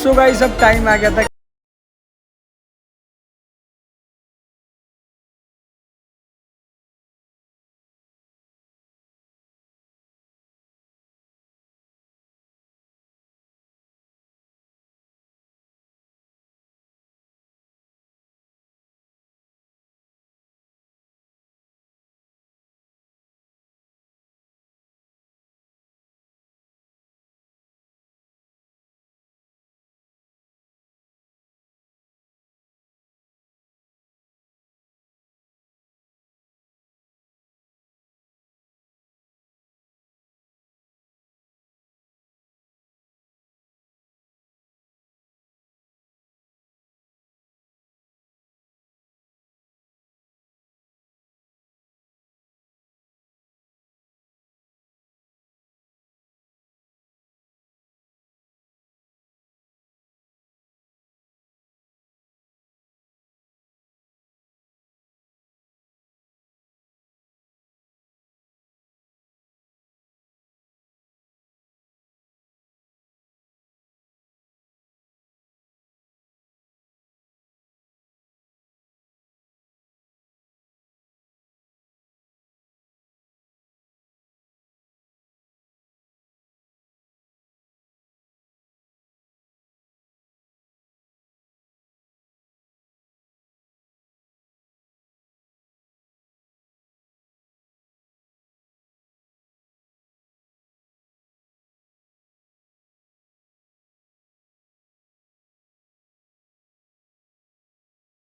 So guys अब time आ गया था।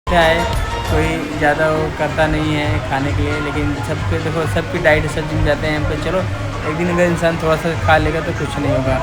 क्या है, कोई ज़्यादा वो करता नहीं है खाने के लिए, लेकिन सबके देखो सबकी डाइट सब जिम जाते हैं हम पे। चलो एक दिन अगर इंसान थोड़ा सा खा लेगा तो कुछ नहीं होगा।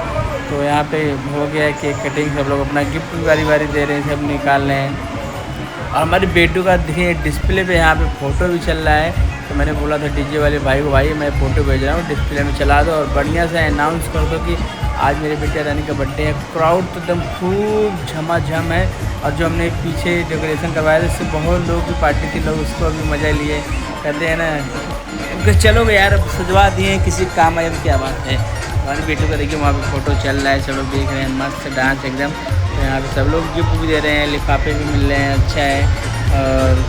तो यहाँ पे हो गया है केक कटिंग, सब लोग अपना गिफ्ट भी बारी बारी दे रहे हैं, सब निकाल रहे हैं। और हमारे बेटू का देखिए डिस्प्ले पे यहाँ पे फ़ोटो भी चल रहा है। तो मैंने बोला था डीजे वाले भाई को, भाई मैं फ़ोटो भेज रहा हूँ डिस्प्ले में चला दो और बढ़िया से अनाउंस कर दो कि आज मेरे बेटे रानी का बर्थडे है। क्राउड तो एकदम खूब झमाझम है। और जो हमने पीछे डेकोरेशन करवाया था उससे बहुत लोगों की पार्टी थी, लोग उसको भी मज़ा लिए। कहते हैं ना चलो यार अब सजवा दिए किसी काम आए, क्या बात है। हमारे बेटे का देखिए वहाँ पे फ़ोटो चल रहा है, सब लोग देख रहे हैं, मस्त डांस एकदम। तो यहाँ पे सब लोग गिफ्ट भी दे रहे हैं, लिफाफे भी मिल रहे हैं, अच्छा है। और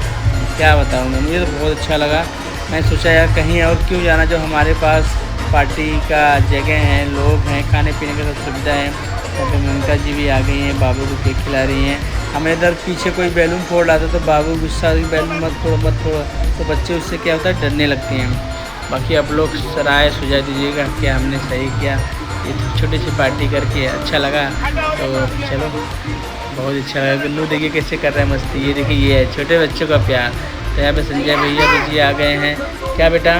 क्या बताऊँ मैं, मुझे तो बहुत अच्छा लगा। मैं सोचा यार कहीं और क्यों जाना, जो हमारे पास पार्टी का जगह है, लोग हैं, खाने पीने का सब सुविधा है। यहाँ पे ममता जी भी आ गई हैं, बाबू को केक खिला रही हैं। हमें इधर पीछे कोई बैलून फोड़ रहा था तो बाबू गुस्सा, बैलून मत फोड़ो मत फोड़ो, तो बच्चे उससे क्या होता है डरने लगते हैं। बाकी आप लोग राय सुझाव दीजिएगा कि हमने सही किया, ये छोटी सी पार्टी करके अच्छा लगा। तो चलो बहुत अच्छा लगा। गुल्लू देखिए कैसे कर रहे हैं मस्ती, ये देखिए ये है छोटे बच्चों का प्यार। तो यहाँ पे संजय भैया जी आ गए हैं। क्या बेटा?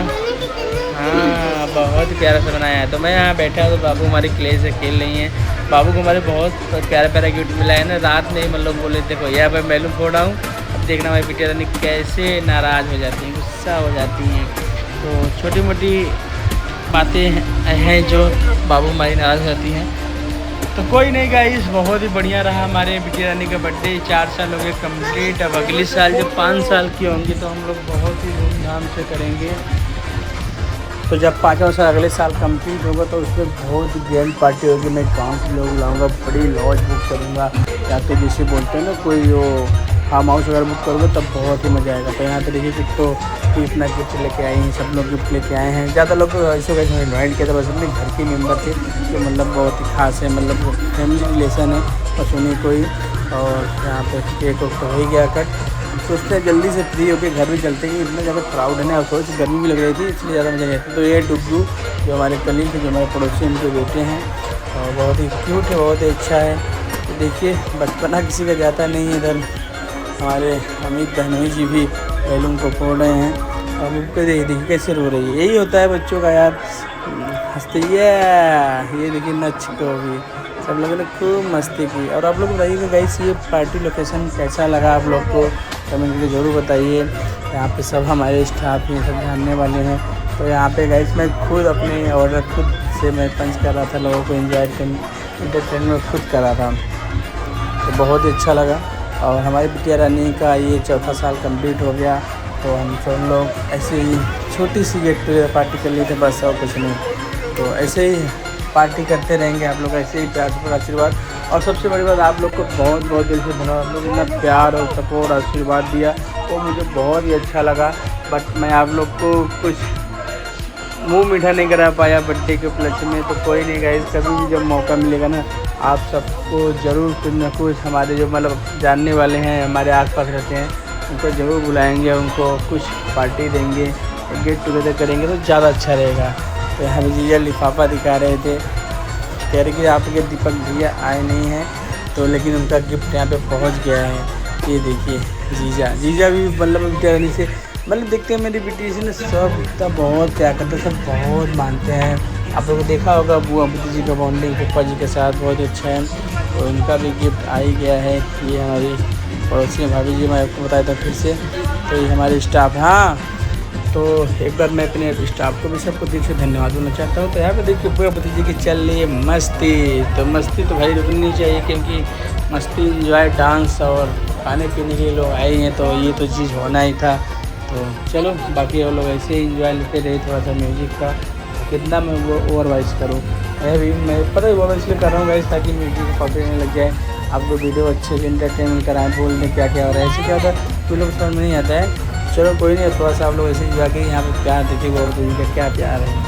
हाँ बहुत प्यारा सा बनाया है। तो मैं यहाँ बैठा हूँ तो बाबू हमारी क्ले से खेल रही हैं। बाबू को हमारे बहुत प्यारा प्यारा गिफ्ट मिला है ना। रात में मतलब बोले देखो यहाँ पर बैलून फोड़ा हूँ, अब देखना हमारी बेटी रानी कैसे नाराज़ हो जाती हैं, गुस्सा हो जाती हैं। तो छोटी मोटी बातें हैं जो बाबू हमारी नाराज़ हो जाती हैं। तो कोई नहीं गाइस, बहुत ही बढ़िया रहा हमारे बिटिया रानी का बर्थडे। 4 साल हो गए कम्प्लीट। अब अगले साल जब 5 साल की होंगी तो हम लोग बहुत ही धूमधाम से करेंगे। तो जब 5वां साल अगले साल कंप्लीट होगा तो उसमें बहुत ग्रैंड पार्टी होगी। मैं गाँव के लोग लाऊंगा, बड़ी लॉज बुक करूँगा, या तो जिसे बोलते हैं ना कोई वो फार्म हाउस वगैरह बुक करोगे तब बहुत ही मज़ा आएगा। तो यहाँ पे देखिए कि तो इतना गिफ्ट लेके आए हैं, सब लोग गिफ्ट लेके आए हैं। ज़्यादा लोग ऐसे वैसे इन्वाइट किया था, बस अपने घर के मेम्बर थे जो मतलब बहुत ही खास है, मतलब फैमिली रिलेशन है, बस उन्हीं कोई। और यहाँ पे केक तो हो ही गया कट। सोचते हैं जल्दी से फ्री होकर घर में चलते हैं, इतना ज़्यादा क्राउड है ना, और थोड़ी सी गर्मी भी लग रही थी इसलिए ज़्यादा मज़ा नहीं आता। तो ये डुग्गू जो हमारे कलीग थे, जो हमारे पड़ोसी, उनके बेटे हैं और बहुत ही क्यूट है, बहुत ही अच्छा है। तो देखिए बचपना किसी का जाता नहीं है। इधर हमारे अमित बहनोई जी भी बैलून को फोड़ रहे हैं और उनको देखिए कैसे रो रही है। यही होता है बच्चों का यार, हंसते ये देखिए नच को भी सब लोगों ने खूब मस्ती की। और आप लोग बताइएगा गाइस ये पार्टी लोकेशन कैसा लगा आप लोग को, कमेंट करके ज़रूर बताइए। यहाँ पे सब हमारे स्टाफ हैं, सब जानने वाले हैं। तो यहाँ पे गाइस मैं खुद अपने ऑर्डर खुद से मैं पंच कर रहा था, लोगों को एंटरटेनमेंट खुद कर रहा था। तो बहुत ही अच्छा लगा। और हमारी बिटिया रानी का ये 4था साल कंप्लीट हो गया। तो हम सब लोग ऐसे ही छोटी सी गेट टुगेदर पार्टी कर ली थे, बस और कुछ नहीं। तो ऐसे ही पार्टी करते रहेंगे, आप लोग ऐसे ही प्यार से आशीर्वाद और सबसे बड़ी बात, आप लोग को बहुत बहुत दिल से धन्यवाद। आप लोग इतना प्यार और सपोर्ट और आशीर्वाद दिया वो मुझे बहुत ही अच्छा लगा। बट मैं आप लोग को कुछ मुंह मीठा नहीं करा पाया बर्थडे के उपलक्ष्य में। तो कोई नहीं गाइस, कभी भी जब मौका मिलेगा ना, आप सबको ज़रूर कुछ ना कुछ, हमारे जो मतलब जानने वाले हैं, हमारे आसपास रहते हैं, उनको ज़रूर बुलाएंगे, उनको कुछ पार्टी देंगे, गेट टुगेदर करेंगे तो ज़्यादा अच्छा रहेगा। तो यहाँ पे जीजा लिफाफा दिखा रहे थे, कह रहे कि आपके दीपक भैया आए नहीं हैं, तो लेकिन उनका गिफ्ट यहाँ पे पहुँच गया है। ये देखिए जीजा भी मतलब कहने से मतलब देखते हैं मेरी बेटी से ना, सब इतना बहुत प्यार करते हैं, सब बहुत मानते हैं। आप लोगों को देखा होगा बुआ बुद्धि जी का बॉन्डिंग पप्पा जी के साथ बहुत अच्छा है। तो इनका भी गिफ्ट आ ही गया है। ये हमारी पड़ोसी भाभी जी, मैं आपको बताया था फिर से। तो ये हमारे स्टाफ, हाँ, तो एक बार मैं अपने स्टाफ को भी सबको दिल से धन्यवाद देना चाहता हूँ। तो यहाँ पे देखिए बुआ बुद्धि जी की चल रही है मस्ती। तो मस्ती तो भाई रुकनी चाहिए, क्योंकि मस्ती, इंजॉय, डांस और खाने पीने के लिए लोग आए हैं, तो ये तो चीज़ होना ही था। तो चलो, बाकी वो लोग ऐसे ही इंजॉय लेते रहे थोड़ा सा म्यूज़िक का। कितना मैं वो ओवरवाइज करूँ, मैं पता है ओवर इसलिए कर रहा हूँ गाइस, ताकि म्यूजिक कॉपी नहीं लग जाए। आपको वीडियो अच्छे से इंटरटेनमेंट कराएं, बोल दें क्या क्या हो रहा है। ऐसे क्या होता है कोई लोग समझ में नहीं आता है। चलो कोई नहीं, थोड़ा सा आप लोग ऐसे इंजॉय करिए। यहाँ पे प्यार देखिए, गौरव का क्या प्यार है।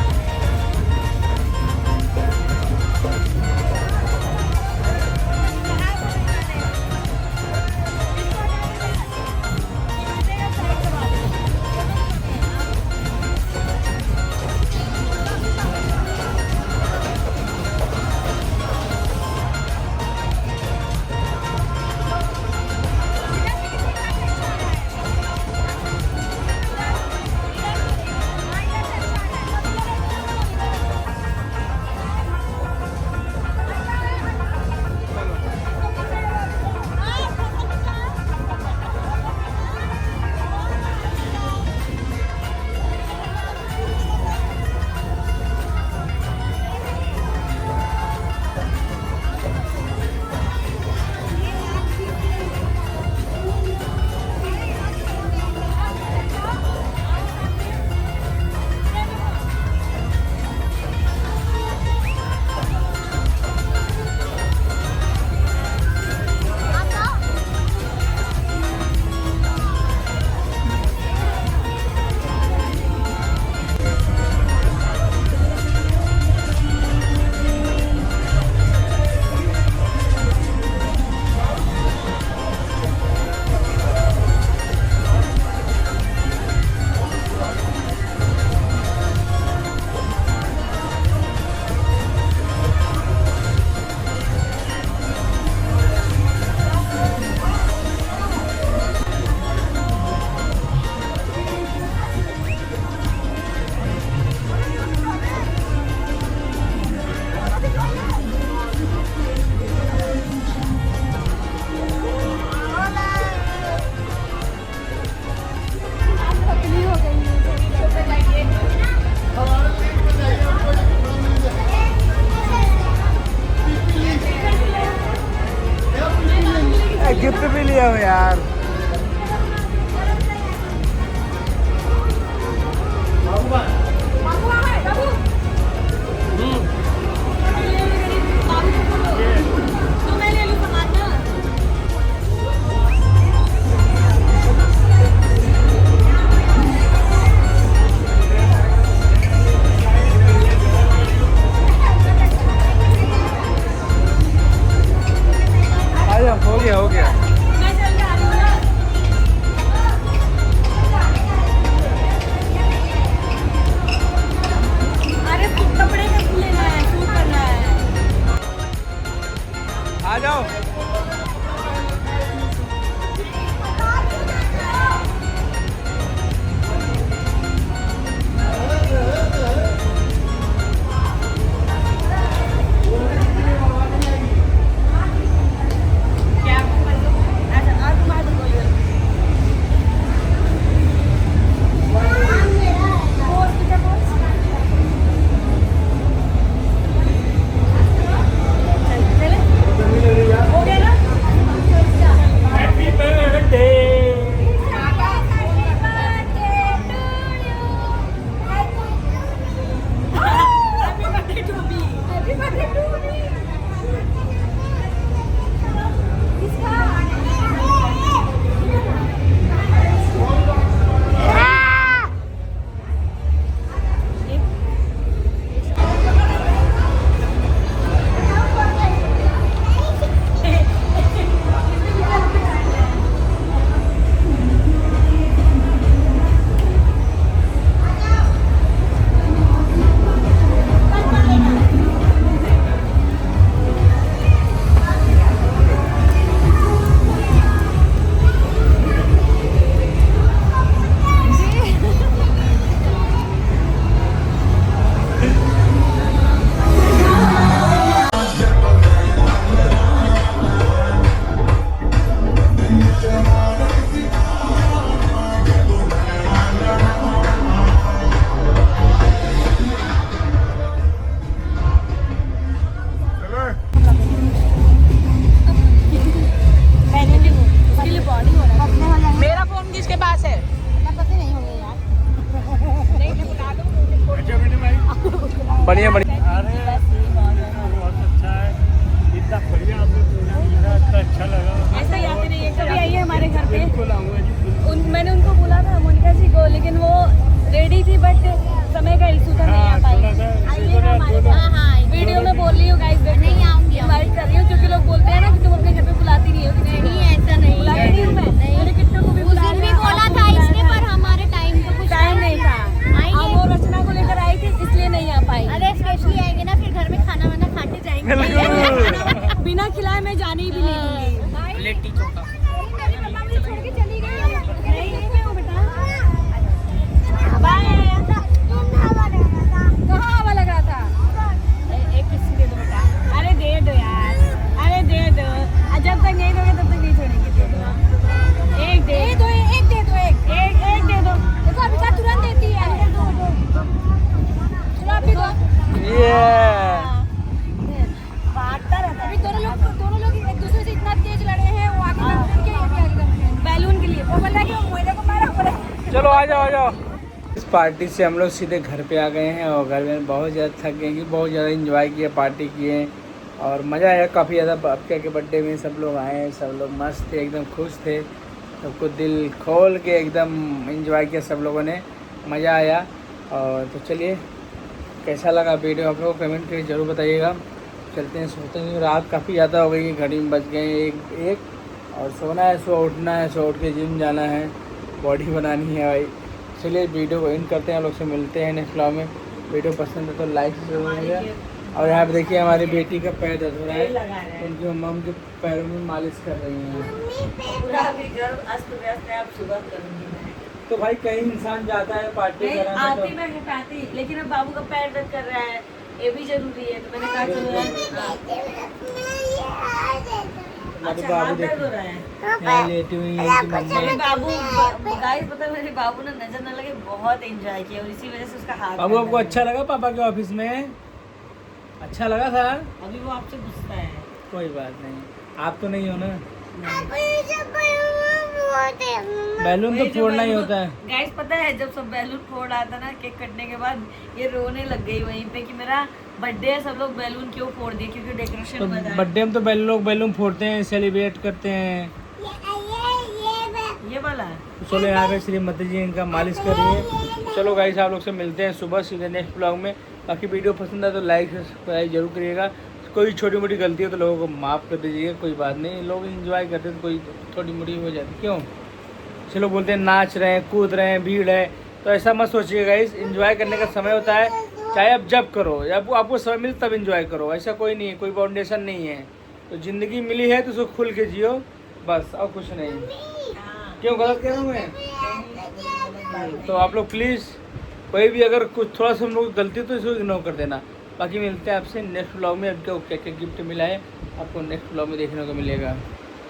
गिफ्ट भी लिया हो यार। हो गया। अरे कपड़े का लेना है। बढ़िया बढ़िया। बहुत अच्छा है, इतना बढ़िया आपने प्रोग्राम किया, इतना अच्छा लगा। ऐसा ही आते रहिए, कभी आइए हमारे घर पे। बिल्कुल आऊँगा जी, बिल्कुल। मैंने उनको बोला था मोनिका जी को, लेकिन वो रेडी थी बट समय का इशू था, नहीं आ पाई। आइएगा हमारे घर। वीडियो में बोल रही हूँ गाइस, नहीं आऊंगी, इनवाइट कर रही हूँ, क्योंकि लोग बोलते हैं ना कि तुम अपने घर पे बुलाती नहीं हो। नहीं ऐसा नहीं, बुलाती नहीं हूँ मैं। मैंने कितने को भी बोला था इसने, पर हमारे टाइम तो कुछ टाइम नहीं था। हम वो रचना को लेकर आई थी, इसलिए नहीं आ पाई। अरे स्पेशली आएंगे ना, फिर घर में खाना वाना खा के जाएंगे। बिना खिलाए मैं जाने ही भी नहीं दूंगी। लिट्टी चोखा। छोड़ के चली गई। नहीं क्यों बेटा? बाय। कहाँ हवा लग रहा था? एक किसी दे दो बेटा। अरे दे दो यार, अरे दे दो। जब तक नहीं दोगे तब तक नहीं छोड़ेंगे। दे दो, एक दे दो, एक दे दो, एक दे दो। देखो अभी का तुरंत देती है। चलो अभी दो। बांटता रहता है। अभी दोनों लोग एक दूसरे से इतना तेज लड़े हैं, वो आगे बैलून के लिए, ये भी आगे बैलून के लिए। वो बोला कि वो मोइले को मारा, बोला चलो आ जाओ आ जाओ। इस पार्टी से हम लोग सीधे घर पे आ गए हैं और घर में बहुत ज़्यादा थक गए कि बहुत ज़्यादा एंजॉय किया, पार्टी किए और मज़ा आया काफ़ी ज़्यादा। आपके के बर्थडे में सब लोग आए, सब लोग मस्त थे, एकदम खुश थे, सबको दिल खोल के एकदम एंजॉय किया सब लोगों ने, मज़ा आया। और तो चलिए कैसा लगा वीडियो आप लोग कमेंट करके ज़रूर बताइएगा। चलते हैं, सोते हैं, रात काफ़ी ज़्यादा हो गई, घड़ी में बज गए एक और सोना है, सो उठना है, सो उठ के जिम जाना है, बॉडी बनानी है भाई। चलिए वीडियो को एंड करते हैं, लोग से मिलते हैं नेक्स्ट व्लॉग में। वीडियो पसंद है तो लाइक जरूर करिएगा। और यहाँ पे देखिए हमारी बेटी का पैर दर्द हो रहा है, उनकी मम्मा उनके पैरों में मालिश कर रही हैं। पूरा अभी घर अस्त व्यस्त है, अब सुबह करूँगी मैं। तो भाई कहीं इंसान जाता है पार्टी कराने आती मैं हटाती, लेकिन अब बाबू का पैर दर्द कर रहा है, ये भी जरूरी है, तो मैंने कहा चलो अच्छा बाबू दर्द हो रहा है। यहाँ लेटी हुई है इनकी मम्मा। मेरे बाबू गाइस पता है, मेरे बाबू ने नजर न लगे बहुत एंजॉय किया और इसी वजह से उसका हाथ। बाबू आपको अच्छा लगा पापा के ऑफिस में? अच्छा लगा था? अभी वो आपसे गुस्सा है। कोई बात नहीं, आप तो नहीं हो ना। बैलून तो फोड़ना ही होता है। गाइस पता है, जब सब बैलून फोड़ रहा था ना केक कटने के बाद, ये रोने लग गई वहीं पे कि मेरा बर्थडे है, सब लोग बैलून क्यों फोड़ दिए, क्योंकि डेकोरेशन तो हुआ था। बर्थडे में तो लोग बैलून फोड़ते हैं, सेलिब्रेट करते हैं। ये वाला तो चलो यहाँ पे श्रीमती जी इनका मालिश कर रही है। चलो गाइस आप लोग से मिलते हैं सुबह सीधे नेक्स्ट ब्लॉग में। बाकी वीडियो पसंद है तो लाइक सब्सक्राइब जरूर करिएगा। कोई छोटी मोटी गलती हो तो लोगों को माफ़ कर दीजिएगा, कोई बात नहीं, लोग एंजॉय करते हैं तो कोई छोटी मोटी हो जाती क्यों। चलो बोलते हैं नाच रहे हैं, कूद रहे हैं, भीड़ है, तो ऐसा मत सोचिएगा गाइस। एंजॉय करने का समय होता है, चाहे आप जब करो, जब आपको समय मिले तब एंजॉय करो, ऐसा कोई नहीं है, कोई बाउंडेशन नहीं है। तो ज़िंदगी मिली है तो उसको खुल के जियो बस, और कुछ नहीं। क्यों गलत कह रहा हूँ मैं? तो आप लोग प्लीज़ कोई भी अगर कुछ थोड़ा सा हम लोग गलती तो इसको इग्नोर कर देना। बाकी मिलते हैं आपसे नेक्स्ट व्लॉग में। अब क्या क्या गिफ्ट मिला है आपको नेक्स्ट व्लॉग में देखने को मिलेगा।